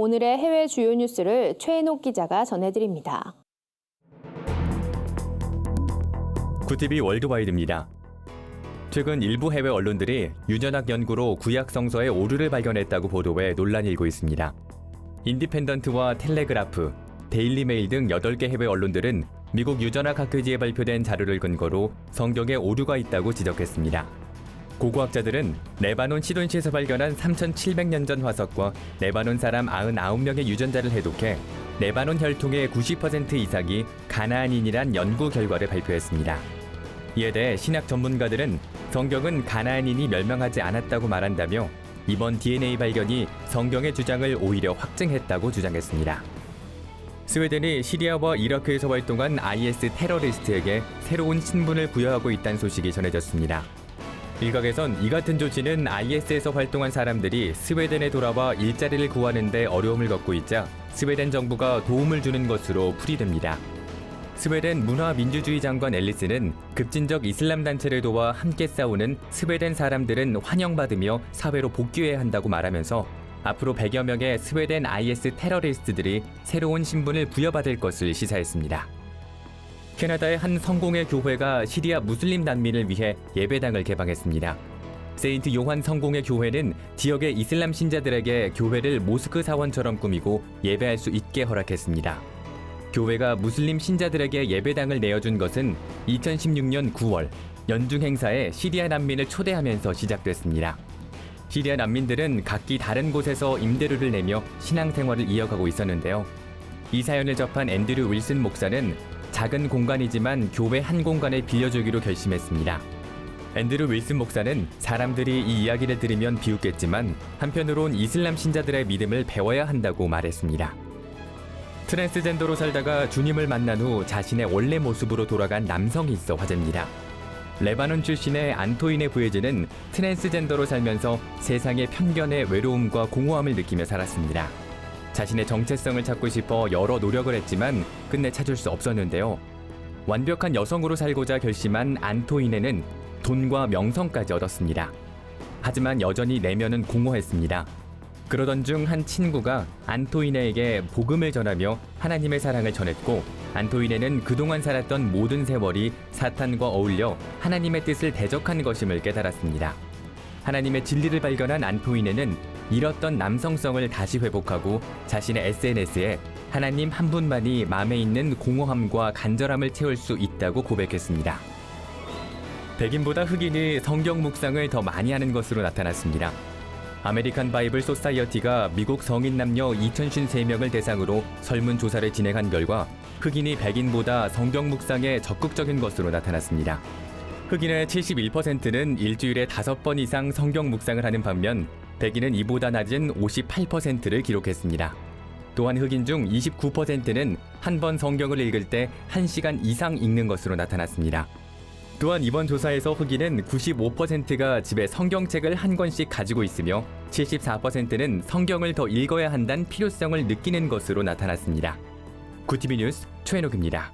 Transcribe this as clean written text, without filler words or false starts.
오늘의 해외 주요 뉴스를 최인옥 기자가 전해드립니다. 구티비 월드와이드입니다. 최근 일부 해외 언론들이 유전학 연구로 구약 성서의 오류를 발견했다고 보도해 논란이 일고 있습니다. 인디펜던트와 텔레그라프, 데일리메일 등 8개 해외 언론들은 미국 유전학 학회지에 발표된 자료를 근거로 성경에 오류가 있다고 지적했습니다. 고고학자들은 레바논 시돈시에서 발견한 3,700년 전 화석과 레바논 사람 99명의 유전자를 해독해 레바논 혈통의 90% 이상이 가나안인이란 연구 결과를 발표했습니다. 이에 대해 신학 전문가들은 성경은 가나안인이 멸망하지 않았다고 말한다며 이번 DNA 발견이 성경의 주장을 오히려 확증했다고 주장했습니다. 스웨덴이 시리아와 이라크에서 활동한 IS 테러리스트에게 새로운 신분을 부여하고 있다는 소식이 전해졌습니다. 일각에선 이 같은 조치는 IS에서 활동한 사람들이 스웨덴에 돌아와 일자리를 구하는 데 어려움을 겪고 있자 스웨덴 정부가 도움을 주는 것으로 풀이됩니다. 스웨덴 문화민주주의 장관 앨리스는 급진적 이슬람 단체를 도와 함께 싸우는 스웨덴 사람들은 환영받으며 사회로 복귀해야 한다고 말하면서 앞으로 100여 명의 스웨덴 IS 테러리스트들이 새로운 신분을 부여받을 것을 시사했습니다. 캐나다의 한 성공회 교회가 시리아 무슬림 난민을 위해 예배당을 개방했습니다. 세인트 요한 성공회 교회는 지역의 이슬람 신자들에게 교회를 모스크 사원처럼 꾸미고 예배할 수 있게 허락했습니다. 교회가 무슬림 신자들에게 예배당을 내어준 것은 2016년 9월 연중 행사에 시리아 난민을 초대하면서 시작됐습니다. 시리아 난민들은 각기 다른 곳에서 임대료를 내며 신앙생활을 이어가고 있었는데요. 이 사연을 접한 앤드류 윌슨 목사는 작은 공간이지만 교회 한 공간을 빌려주기로 결심했습니다. 앤드류 윌슨 목사는 사람들이 이 이야기를 들으면 비웃겠지만 한편으론 이슬람 신자들의 믿음을 배워야 한다고 말했습니다. 트랜스젠더로 살다가 주님을 만난 후 자신의 원래 모습으로 돌아간 남성이 있어 화제입니다. 레바논 출신의 안토이네 부에즈는 트랜스젠더로 살면서 세상의 편견에 외로움과 공허함을 느끼며 살았습니다. 자신의 정체성을 찾고 싶어 여러 노력을 했지만 끝내 찾을 수 없었는데요. 완벽한 여성으로 살고자 결심한 안토이네는 돈과 명성까지 얻었습니다. 하지만 여전히 내면은 공허했습니다. 그러던 중 한 친구가 안토이네에게 복음을 전하며 하나님의 사랑을 전했고 안토이네는 그동안 살았던 모든 세월이 사탄과 어울려 하나님의 뜻을 대적한 것임을 깨달았습니다. 하나님의 진리를 발견한 안토이네는 잃었던 남성성을 다시 회복하고 자신의 SNS에 하나님 한 분만이 마음에 있는 공허함과 간절함을 채울 수 있다고 고백했습니다. 백인보다 흑인이 성경 묵상을 더 많이 하는 것으로 나타났습니다. 아메리칸 바이블 소사이어티가 미국 성인 남녀 2,053명을 대상으로 설문조사를 진행한 결과 흑인이 백인보다 성경 묵상에 적극적인 것으로 나타났습니다. 흑인의 71%는 일주일에 5번 이상 성경 묵상을 하는 반면 백인은 이보다 낮은 58%를 기록했습니다. 또한 흑인 중 29%는 한 번 성경을 읽을 때 1시간 이상 읽는 것으로 나타났습니다. 또한 이번 조사에서 흑인은 95%가 집에 성경책을 한 권씩 가지고 있으며 74%는 성경을 더 읽어야 한다는 필요성을 느끼는 것으로 나타났습니다. 구티비 뉴스 최인옥입니다.